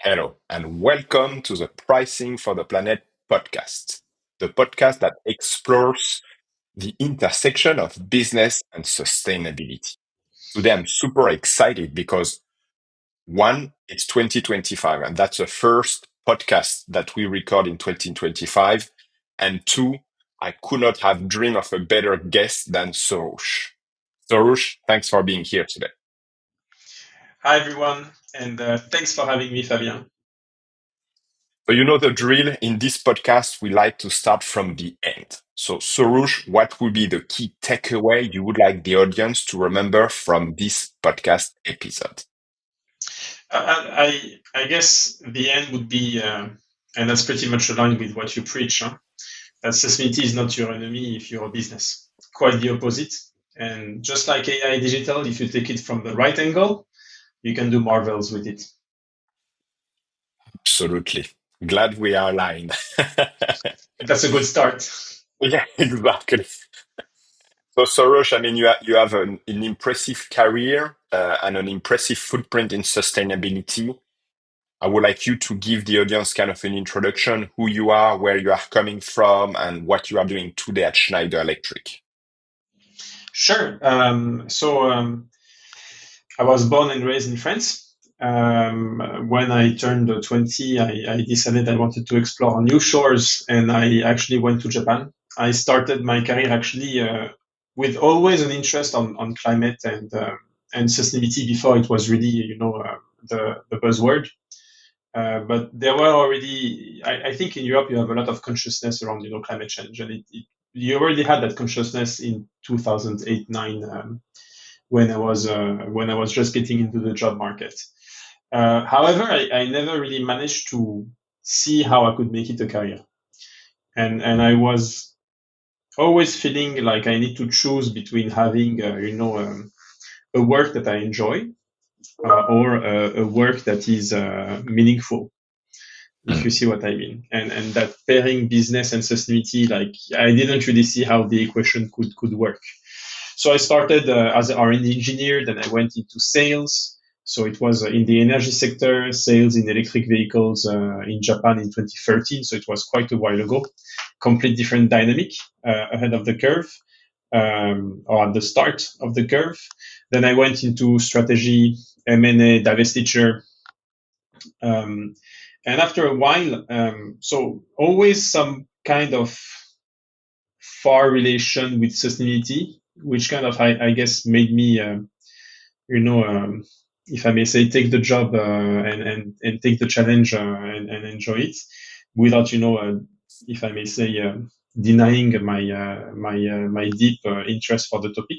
Hello, and welcome to the Pricing for the Planet podcast, the podcast that explores the intersection of business and sustainability. Today, I'm super excited because one, it's 2025, and that's the first podcast that we record in 2025. And two, I could not have dreamed of a better guest than Sorouch. Sorouch, thanks for being here today. Hi, everyone, and thanks for having me, Fabien. So you know the drill. In this podcast, we like to start from the end. So Soroush, what would be the key takeaway you would like the audience to remember from this podcast episode? I guess the end would be, and that's pretty much aligned with what you preach, that sustainability is not your enemy if you're a business. Quite the opposite. And just like AI digital, if you take it from the right angle, you can do marvels with it. Absolutely. Glad we are aligned. That's a good start. Yeah, exactly. So Soroush, I mean, you have an impressive career and an impressive footprint in sustainability. I would like you to give the audience kind of an introduction, who you are, where you are coming from, and what you are doing today at Schneider Electric. Sure. I was born and raised in France. When I turned 20, I decided I wanted to explore new shores, and I actually went to Japan. I started my career actually with always an interest on climate and sustainability before it was really, the buzzword. But there were already, I think in Europe, you have a lot of consciousness around, climate change. And you already had that consciousness in 2008, 9, when I was just getting into the job market. However, I never really managed to see how I could make it a career. And I was always feeling like I need to choose between having, a work that I enjoy or a work that is meaningful, if you see what I mean. And that pairing business and sustainability, like I didn't really see how the equation could work. So I started as an R&D engineer, then I went into sales. So it was in the energy sector, sales in electric vehicles in Japan in 2013. So it was quite a while ago. Complete different dynamic ahead of the curve, or at the start of the curve. Then I went into strategy, M&A, divestiture, um, and after a while, so always some kind of far relation with sustainability, which kind of, I guess, made me, you know, um, if I may say, take the job and take the challenge and enjoy it without, if I may say, denying my deep interest for the topic.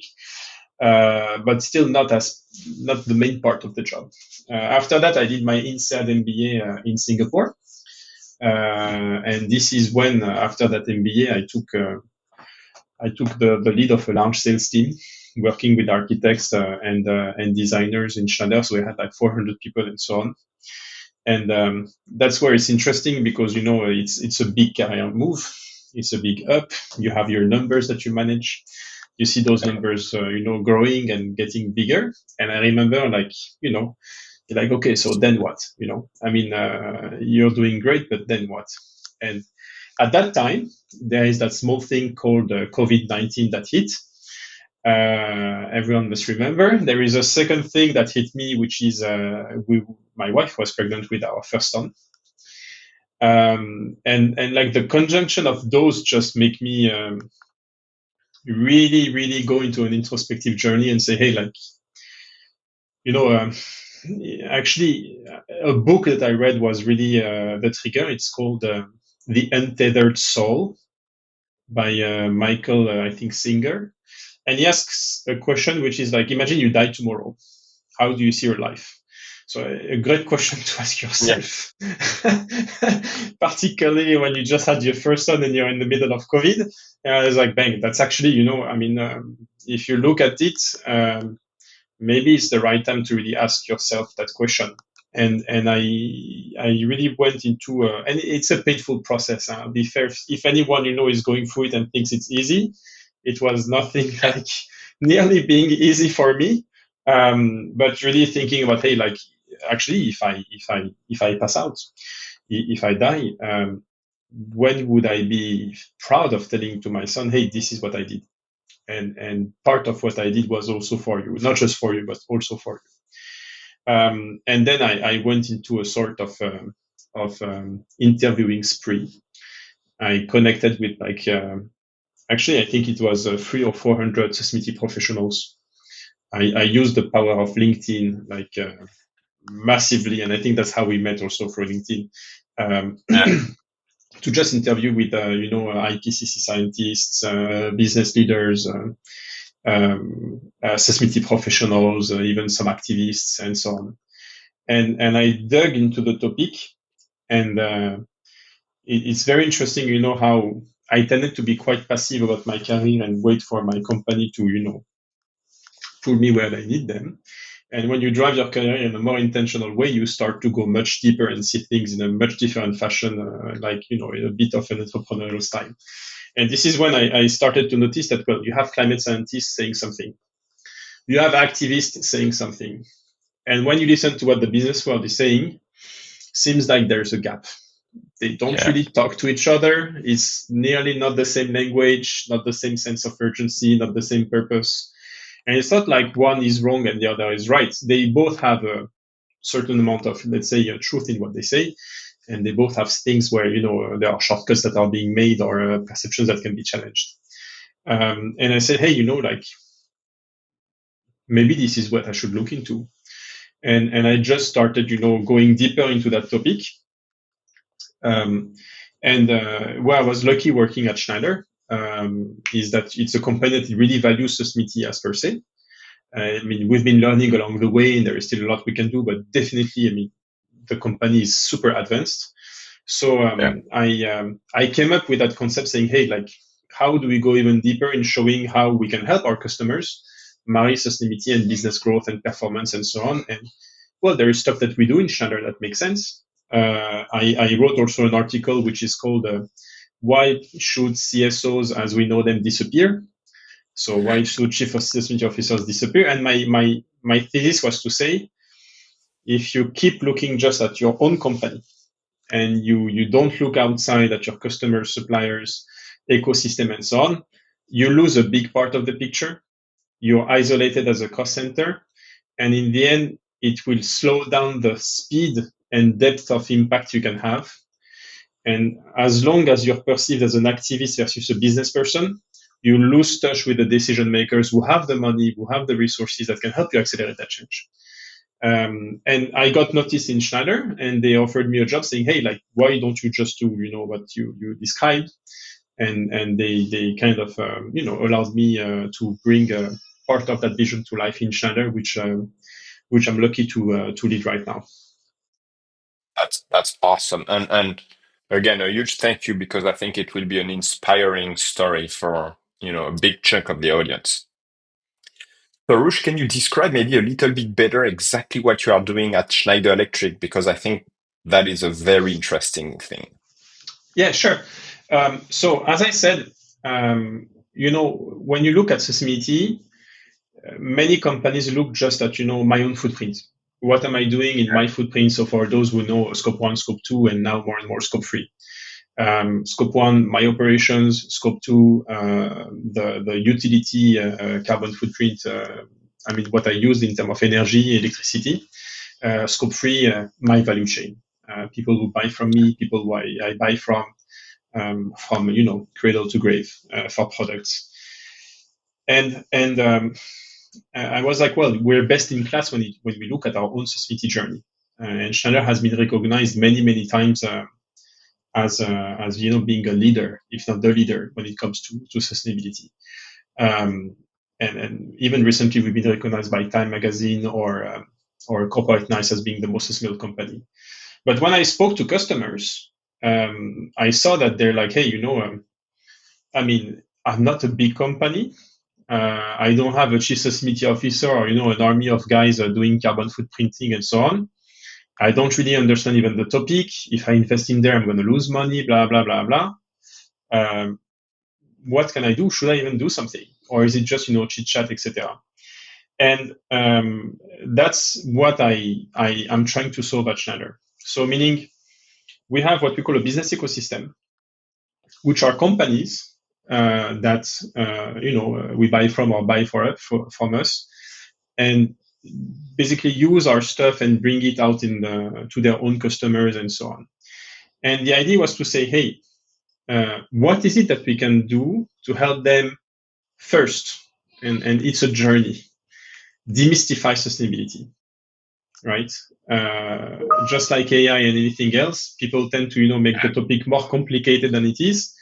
But still not the main part of the job. After that, I did my INSEAD MBA in Singapore, and this is when after that MBA, I took the lead of a large sales team, working with architects and designers in Schneider. So we had like 400 people and so on. And that's where it's interesting because it's a big career move. It's a big up. You have your numbers that you manage. You see those numbers, growing and getting bigger. And I remember, like okay, so then what? I mean, you're doing great, but then what? And at that time, there is that small thing called COVID-19 that hit. Everyone must remember. There is a second thing that hit me, which is my wife was pregnant with our first son. And like the conjunction of those just make me really, really go into an introspective journey and say, hey, like, you know, actually, a book that I read was really the trigger. It's called The Untethered Soul by Michael, I think, Singer. And he asks a question which is like, imagine you die tomorrow. How do you see your life? So a great question to ask Yeah. yourself, particularly when you just had your first son and you're in the middle of COVID. It's like, bang, that's actually, I mean, if you look at it, maybe it's the right time to really ask yourself that question. And I really went into and it's a painful process. Be fair, if anyone is going through it and thinks it's easy, it was nothing like nearly being easy for me. But really thinking about, hey, like actually, if I pass out, if I die, when would I be proud of telling to my son, hey, this is what I did? And part of what I did was also for you, not just for you, but also for you. And then I went into a sort of interviewing spree. I connected with actually, I think it was 300 or 400 Susmiti professionals. I used the power of LinkedIn massively, and I think that's how we met also through LinkedIn. Yeah. To just interview with IPCC scientists, business leaders, Susmiti professionals, even some activists, and so on. And I dug into the topic, and it's very interesting, how I tended to be quite passive about my career and wait for my company to, pull me where they need them. And when you drive your career in a more intentional way, you start to go much deeper and see things in a much different fashion, in a bit of an entrepreneurial style. And this is when I started to notice that, well, you have climate scientists saying something, you have activists saying something. And when you listen to what the business world is saying, seems like there's a gap. They don't Yeah. really talk to each other. It's nearly not the same language, not the same sense of urgency, not the same purpose. And it's not like one is wrong and the other is right. They both have a certain amount of, let's say, truth in what they say. And they both have things where, there are shortcuts that are being made or perceptions that can be challenged. And I said, hey, maybe this is what I should look into. And I just started, going deeper into that topic. And where I was lucky working at Schneider is that it's a company that really values Susmiti as per se. I mean, we've been learning along the way, and there is still a lot we can do, but definitely, I mean, the company is super advanced. So Yeah. I came up with that concept saying, hey, how do we go even deeper in showing how we can help our customers marry sustainability and business growth and performance and so on? And well, there is stuff that we do in Schneider that makes sense. I wrote also an article which is called "Why Should CSOs as we know them disappear?" So why should chief sustainability officers disappear? And my thesis was to say, if you keep looking just at your own company and you don't look outside at your customers, suppliers, ecosystem, and so on, you lose a big part of the picture. You're isolated as a cost center, and in the end, it will slow down the speed and depth of impact you can have. And as long as you're perceived as an activist versus a business person, you lose touch with the decision makers who have the money, who have the resources that can help you accelerate that change. And I got noticed in Schneider, and they offered me a job saying, hey, why don't you just do, what you described? And they kind of, allowed me to bring part of that vision to life in Schneider, which I'm lucky to lead right now. That's awesome. And again, a huge thank you because I think it will be an inspiring story for, a big chunk of the audience. Sorouch, can you describe maybe a little bit better exactly what you are doing at Schneider Electric? Because I think that is a very interesting thing. Yeah, sure. So as I said, when you look at sustainability, many companies look just at, my own footprint. What am I doing in my footprint? So for those who know scope 1, scope 2, and now more and more scope 3. Scope 1, my operations. Scope 2, the utility carbon footprint. I mean, what I use in terms of energy, electricity. Scope 3, my value chain. People who buy from me, people who I buy from cradle to grave for products. And I was like, well, we're best in class when we look at our own sustainability journey. And Schneider has been recognized many times as being a leader, if not the leader, when it comes to sustainability. And even recently, we've been recognized by Time Magazine or Corporate Knights as being the most sustainable company. But when I spoke to customers, I saw that they're like, hey, I mean, I'm not a big company. I don't have a chief sustainability officer or, an army of guys doing carbon footprinting and so on. I don't really understand even the topic. If I invest in there, I'm going to lose money, blah, blah, blah, blah. What can I do? Should I even do something? Or is it just, chit chat, etc.? And that's what I'm trying to solve at Schneider. So meaning we have what we call a business ecosystem, which are companies that we buy from or buy from us, and basically use our stuff and bring it out to their own customers and so on. And the idea was to say, hey, what is it that we can do to help them first? And it's a journey. Demystify sustainability, right? Just like AI and anything else, people tend to make the topic more complicated than it is.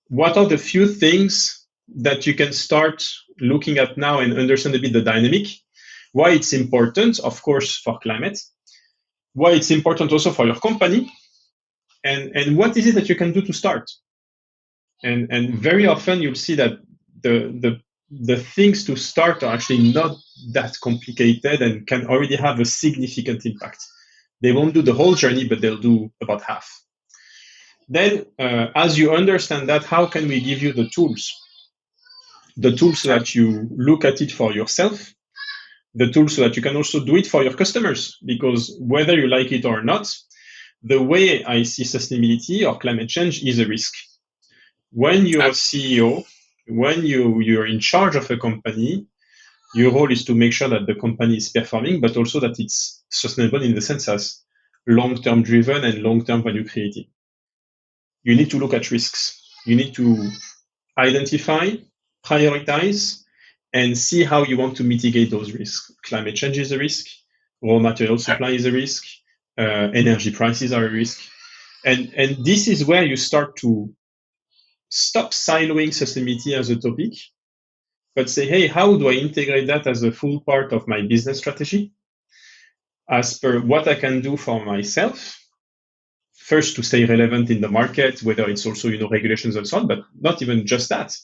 What are the few things that you can start looking at now and understand a bit the dynamic? Why it's important, of course, for climate. Why it's important also for your company, and what is it that you can do to start? And very often you'll see that the things to start are actually not that complicated and can already have a significant impact. They won't do the whole journey, but they'll do about half. Then, as you understand that, how can we give you the tools? The tools so that you look at it for yourself, the tools so that you can also do it for your customers, because whether you like it or not, the way I see sustainability or climate change is a risk. When you're a CEO, when you're in charge of a company, your role is to make sure that the company is performing, but also that it's sustainable in the sense as long-term driven and long-term value creating. You need to look at risks. You need to identify, prioritize, and see how you want to mitigate those risks. Climate change is a risk. Raw material supply is a risk. Energy prices are a risk. And this is where you start to stop siloing sustainability as a topic, but say, hey, how do I integrate that as a full part of my business strategy as per what I can do for myself? First, to stay relevant in the market, whether it's also regulations and so on, but not even just that.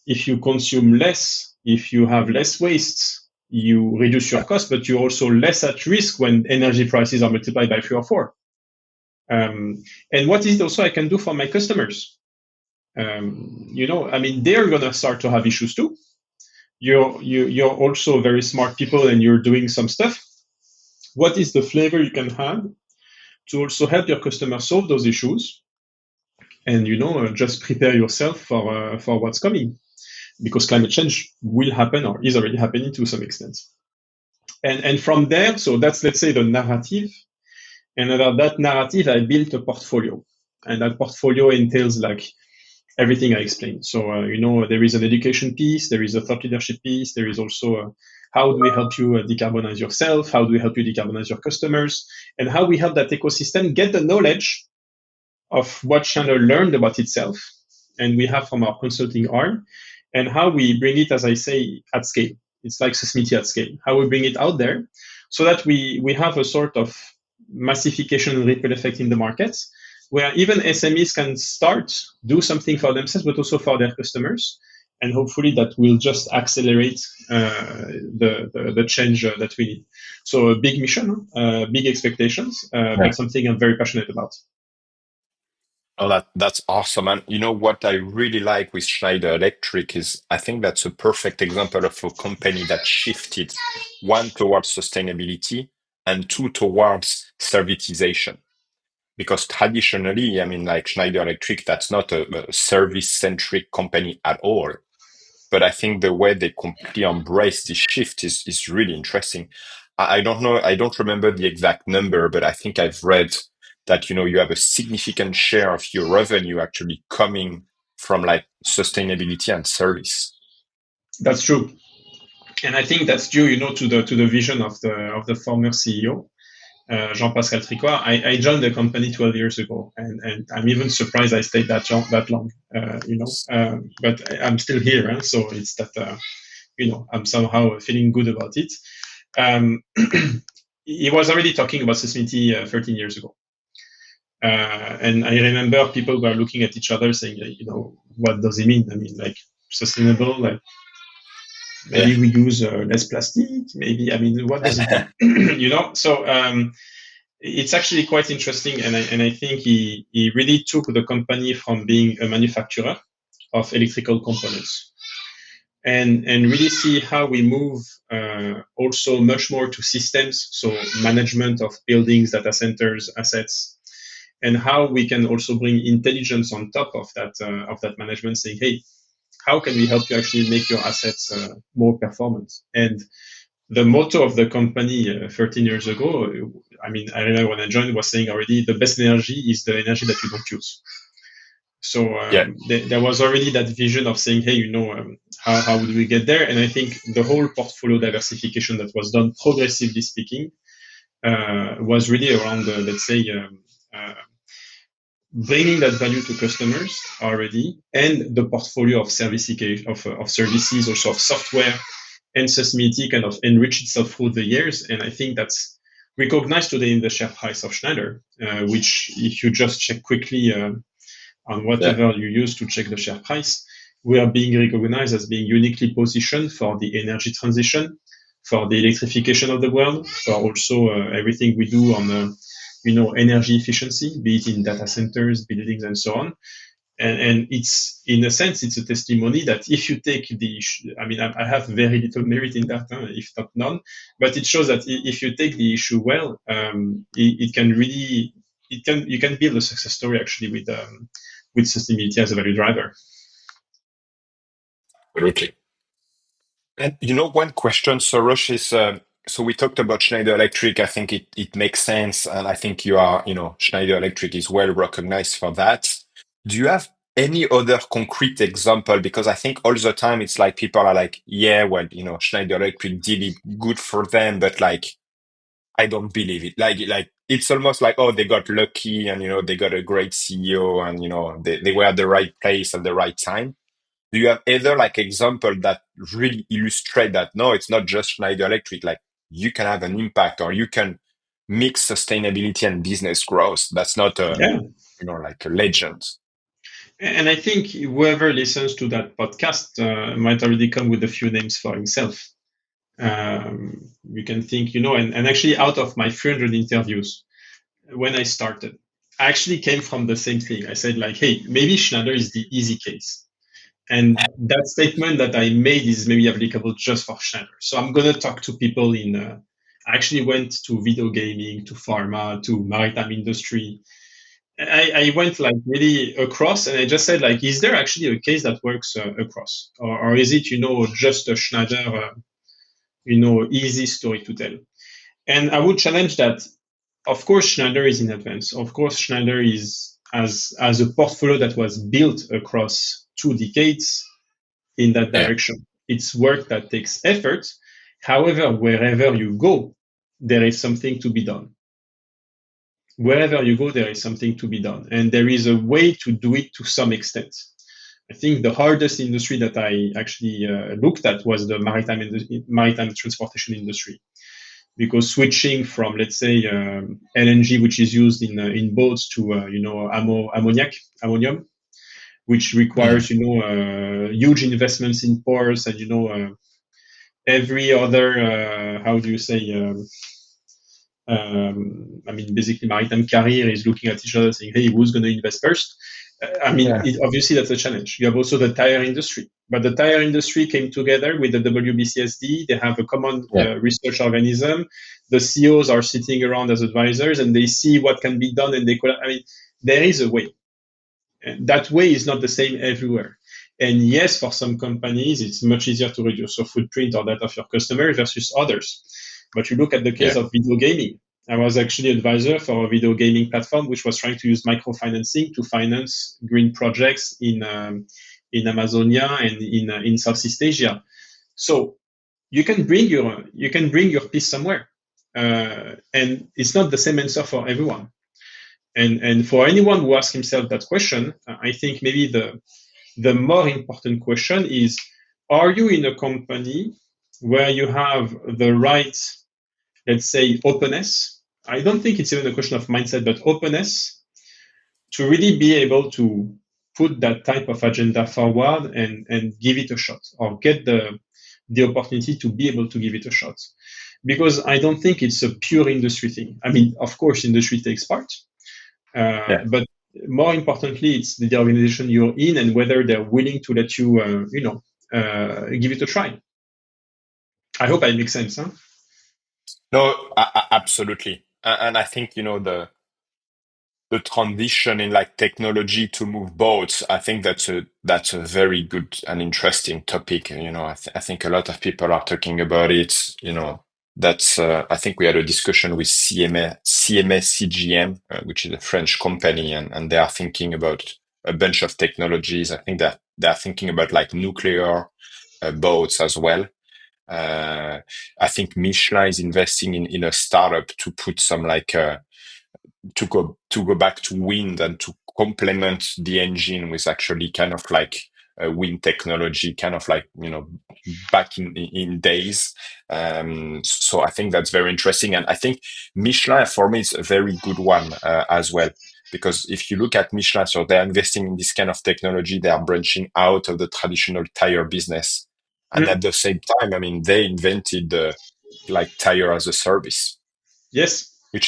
If you consume less, if you have less waste, you reduce your cost, but you're also less at risk when energy prices are multiplied by 3 or 4. And what is it also I can do for my customers? They're going to start to have issues too. You're also very smart people and you're doing some stuff. What is the flavor you can have to also help your customers solve those issues? And just prepare yourself for what's coming, because climate change will happen or is already happening to some extent. And from there, so that's, let's say, the narrative. And under that narrative, I built a portfolio, and that portfolio entails like everything I explained. So, there is an education piece, there is a thought leadership piece, there is also how do we help you decarbonize yourself, how do we help you decarbonize your customers, and how we help that ecosystem get the knowledge of what Schneider learned about itself, and we have from our consulting arm, and how we bring it, as I say, at scale. It's like sustainability at scale, how we bring it out there so that we have a sort of massification and ripple effect in the markets, where even SMEs can start, do something for themselves, but also for their customers. And hopefully that will just accelerate the change that we need. So a big mission, big expectations, but something I'm very passionate about. Oh, that's awesome. And what I really like with Schneider Electric is I think that's a perfect example of a company that shifted, one, towards sustainability, and two, towards servitization. Because traditionally, like Schneider Electric, that's not a service-centric company at all. But I think the way they completely embrace this shift is really interesting. I don't know, I don't remember the exact number, but I think I've read that, you have a significant share of your revenue actually coming from like sustainability and service. That's true. And I think that's due, to the vision of the former CEO, Jean-Pascal Tricoire. I joined the company 12 years ago, and I'm even surprised I stayed that long. But I'm still here, so it's that I'm somehow feeling good about it. He was already talking about sustainability 13 years ago. And I remember people were looking at each other saying, what does he mean? I mean, like sustainable, like maybe we use less plastic, maybe, what does it mean? So it's actually quite interesting. And I think he really took the company from being a manufacturer of electrical components and really see how we move also much more to systems, so management of buildings, data centers, assets, and how we can also bring intelligence on top of that management, saying, hey, how can we help you actually make your assets more performant? And the motto of the company 13 years ago, I mean, I remember when I joined, was saying already, the best energy is the energy that you don't use. So Yeah. there was already that vision of saying, hey, how would we get there? And I think the whole portfolio diversification that was done, progressively speaking, was really around, let's say, bringing that value to customers already, and the portfolio of of services, also of software and sustainability kind of enriched itself through the years. And I think that's recognized today in the share price of Schneider, which if you just check quickly on Yeah. whatever you use to check the share price, we are being recognized as being uniquely positioned for the energy transition, for the electrification of the world, for also everything we do on energy efficiency, be it in data centers, buildings, and so on. And it's, in a sense, it's a testimony that if you take the issue, I mean, I have very little merit in that, if not none, but it shows that if you take the issue well, it can really, you can build a success story actually with sustainability as a value driver. Absolutely. And one question, Sorouch, is so we talked about Schneider Electric. I think it makes sense, and I think Schneider Electric is well recognized for that. Do you have any other concrete example? Because I think all the time it's like people are like, yeah, well, Schneider Electric did it good for them, but like I don't believe it. Like it's almost like, oh, they got lucky, and they got a great CEO, and they were at the right place at the right time. Do you have either like example that really illustrate that no, it's not just Schneider Electric, like you can have an impact, or you can mix sustainability and business growth? That's not Yeah. like a legend. And I think whoever listens to that podcast might already come with a few names for himself. You can think, and actually out of my 300 interviews, when I started, I actually came from the same thing. I said like, hey, maybe Schneider is the easy case. And that statement that I made is maybe applicable just for Schneider. So I'm going to talk to people I actually went to video gaming, to pharma, to maritime industry. I went like really across, and I just said like, is there actually a case that works across? Or is it, just a Schneider, easy story to tell? And I would challenge that. Of course, Schneider is in advance. Of course, Schneider is as a portfolio that was built across 2 decades in that Yeah, direction. It's work that takes effort. However, wherever you go, there is something to be done. Wherever you go, there is something to be done. And there is a way to do it to some extent. I think the hardest industry that I actually looked at was the maritime transportation industry, because switching from, let's say, LNG, which is used in boats, to ammonium, which requires huge investments in ports, and every other how do you say I mean, basically, maritime carrier is looking at each other saying, hey, who's going to invest first? yeah, Obviously, that's a challenge. You have also the tire industry, but the tire industry came together with the WBCSD. They have a common yeah, research organism. The CEOs are sitting around as advisors, and they see what can be done, and I mean, there is a way. And that way is not the same everywhere. And yes, for some companies, it's much easier to reduce your footprint or that of your customer versus others. But you look at the case yeah. of video gaming. I was actually advisor for a video gaming platform which was trying to use microfinancing to finance green projects in Amazonia and in Southeast Asia. So you can bring your piece somewhere, and it's not the same answer for everyone. And for anyone who asks himself that question, I think maybe the more important question is: are you in a company where you have the right, let's say, openness? I don't think it's even a question of mindset, but openness to really be able to put that type of agenda forward and give it a shot, or get the opportunity to be able to give it a shot. Because I don't think it's a pure industry thing. I mean, of course, industry takes part, Yeah. but more importantly, it's the organization you're in, and whether they're willing to let you, give it a try. I hope I make sense, huh? No, absolutely. And I think, the transition in like technology to move boats, I think that's a very good and interesting topic. I think a lot of people are talking about it. That's I think we had a discussion with CMS CGM, which is a French company, and they are thinking about a bunch of technologies. I think that they're thinking about like nuclear boats as well. Uh, I think Michelin is investing in a startup to put some like to go back to wind and to complement the engine with actually kind of like wind technology, kind of like back in days. So I think that's very interesting, and I think Michelin for me is a very good one as well. Because if you look at Michelin, so they're investing in this kind of technology, they are branching out of the traditional tire business. And Mm. at the same time, I mean, they invented the like tire as a service, Yes. which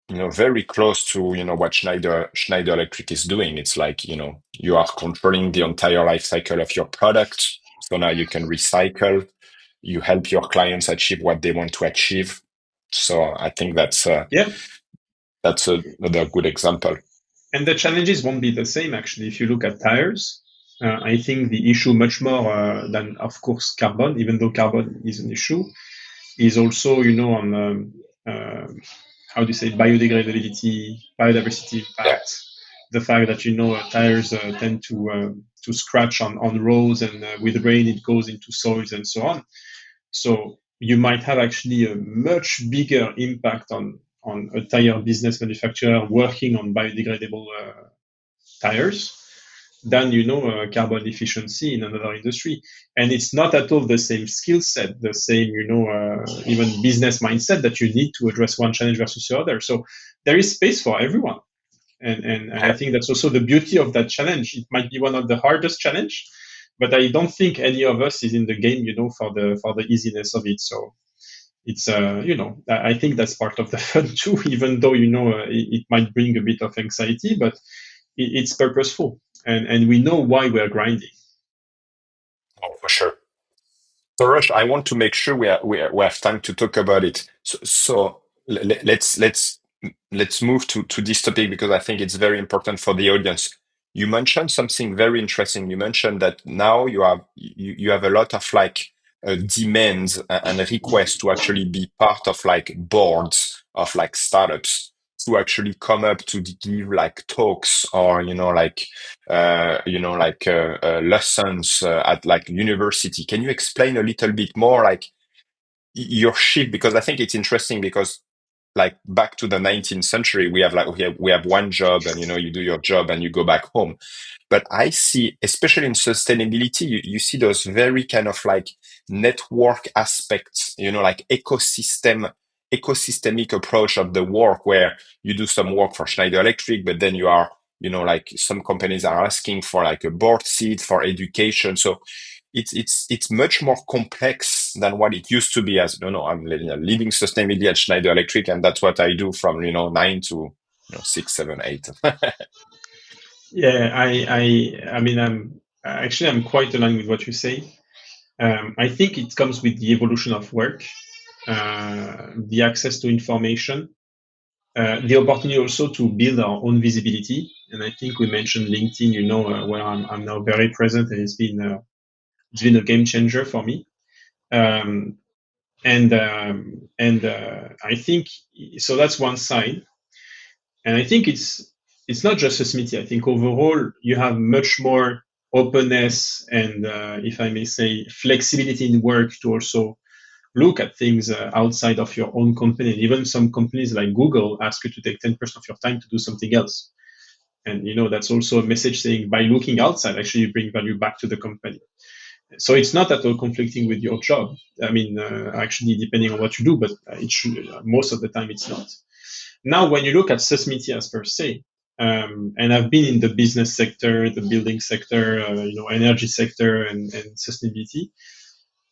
very close to what Schneider Electric is doing. It's like you are controlling the entire life cycle of your product. So now you can recycle. You help your clients achieve what they want to achieve. So I think Yeah. that's another good example. And the challenges won't be the same, actually. If you look at tires, I think the issue much more than, of course, carbon, even though carbon is an issue, is also, on uh, how do you say biodegradability, biodiversity Yeah, impact, the fact that tires tend to scratch on roads, and with rain it goes into soils and so on. So you might have actually a much bigger impact on a tire business manufacturer working on biodegradable tires than carbon efficiency in another industry. And it's not at all the same skill set, the same even business mindset that you need to address one challenge versus the other. So there is space for everyone, and I yeah. think that's also the beauty of that challenge. It might be one of the hardest challenge, but I don't think any of us is in the game for the easiness of it. So it's I think that's part of the fun too, even though it might bring a bit of anxiety, but it's purposeful, and we know why we're grinding. Oh, for sure. So, Rush, I want to make sure we have time to talk about it. So let's move to this topic because I think it's very important for the audience. You mentioned something very interesting. You mentioned that now you have a lot of like demands and requests to actually be part of like boards of like startups to actually come up to give like talks or lessons at like university. Can you explain a little bit more like your shift? Because I think it's interesting because like back to the 19th century, we have one job and you do your job and you go back home. But I see, especially in sustainability, you see those very kind of like network aspects, like ecosystemic approach of the work where you do some work for Schneider Electric, but then you are, like some companies are asking for like a board seat for education. So it's much more complex than what it used to be. As I'm leading sustainability at Schneider Electric, and that's what I do from 9 to 6, 7, 8. Yeah, I mean, I'm quite aligned with what you say. I think it comes with the evolution of work, the access to information, the opportunity also to build our own visibility. And I think we mentioned LinkedIn, where I'm now very present, and it's been a game changer for me. Um, and I think so. That's one side, and I think it's not just Smithy. I think overall you have much more openness and, if I may say, flexibility in work to also look at things outside of your own company. And even some companies like Google ask you to take 10% of your time to do something else. And that's also a message saying by looking outside, actually you bring value back to the company. So it's not at all conflicting with your job. I mean, actually, depending on what you do, but it should, most of the time it's not. Now, when you look at Susmitias per se, and I've been in the business sector, the building sector, energy sector, and sustainability.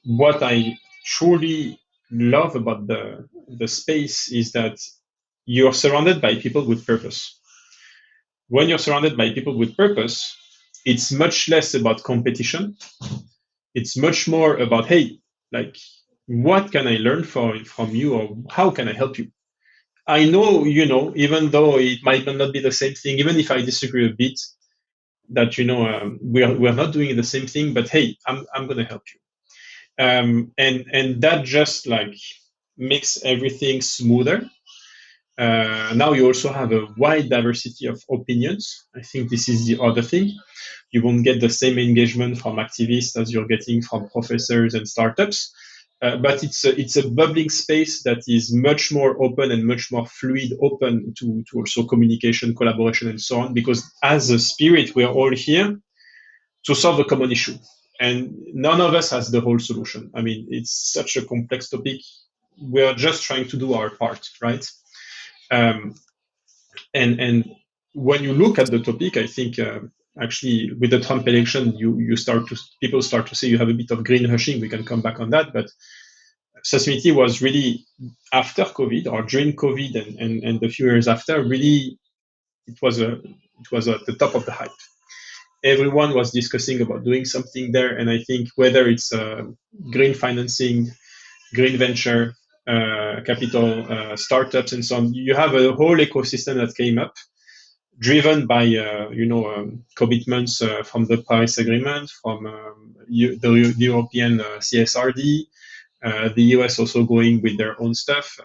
What I truly love about the space is that you're surrounded by people with purpose. When you're surrounded by people with purpose, it's much less about competition It's much more about, hey, like, what can I learn from you, or how can I help you? I know, even though it might not be the same thing, even if I disagree a bit, that we're not doing the same thing, but hey, I'm gonna help you. And that just like makes everything smoother. Now you also have a wide diversity of opinions. I think this is the other thing. You won't get the same engagement from activists as you're getting from professors and startups. But it's a bubbling space that is much more open and much more fluid, open to also communication, collaboration, and so on. Because as a spirit, we're all here to solve a common issue, and none of us has the whole solution. I mean, it's such a complex topic. We're just trying to do our part, right? Um, and when you look at the topic, I think actually with the Trump election, people start to say you have a bit of green hushing. We can come back on that, but sustainability was really after COVID or during COVID and the few years after. Really, it was at the top of the hype. Everyone was discussing about doing something there, and I think whether it's green financing, green venture capital, startups, and so on, you have a whole ecosystem that came up driven by commitments from the Paris Agreement, from the European CSRD, the US also going with their own stuff,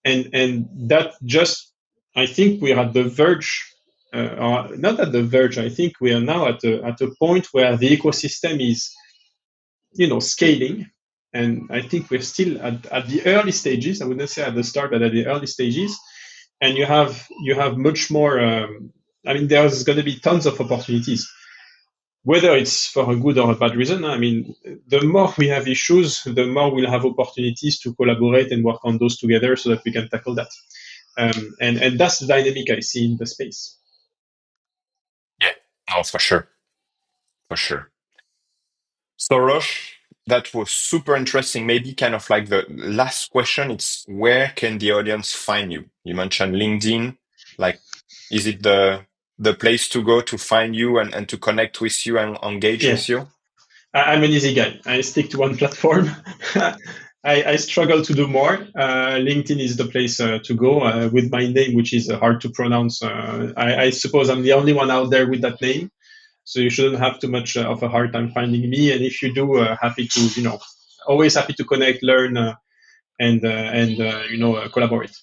and that just, I think we're at the verge. Or not at the verge. I think we are now at a point where the ecosystem is, scaling, and I think we're still at the early stages. I wouldn't say at the start, but at the early stages, and you have much more. I mean, there's going to be tons of opportunities, whether it's for a good or a bad reason. I mean, the more we have issues, the more we'll have opportunities to collaborate and work on those together so that we can tackle that. And that's the dynamic I see in the space. Yeah, no, for sure, for sure. So, Roche, that was super interesting. Maybe kind of like the last question, it's where can the audience find you? You mentioned LinkedIn. Like, is it the place to go to find you and to connect with you and engage Yeah, with you? I'm an easy guy. I stick to one platform. I struggle to do more. LinkedIn is the place to go with my name, which is hard to pronounce. I suppose I'm the only one out there with that name. So you shouldn't have too much of a hard time finding me. And if you do, happy to, always happy to connect, learn, and collaborate.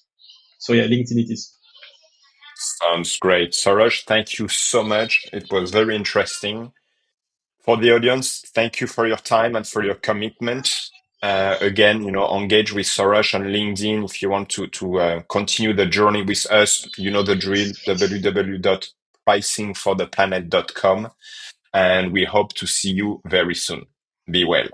So yeah, LinkedIn it is. Sounds great. Soroush, thank you so much. It was very interesting. For the audience, thank you for your time and for your commitment. Again, engage with Soroush on LinkedIn if you want to continue the journey with us. You know the drill, www.pricingfortheplanet.com. And we hope to see you very soon. Be well.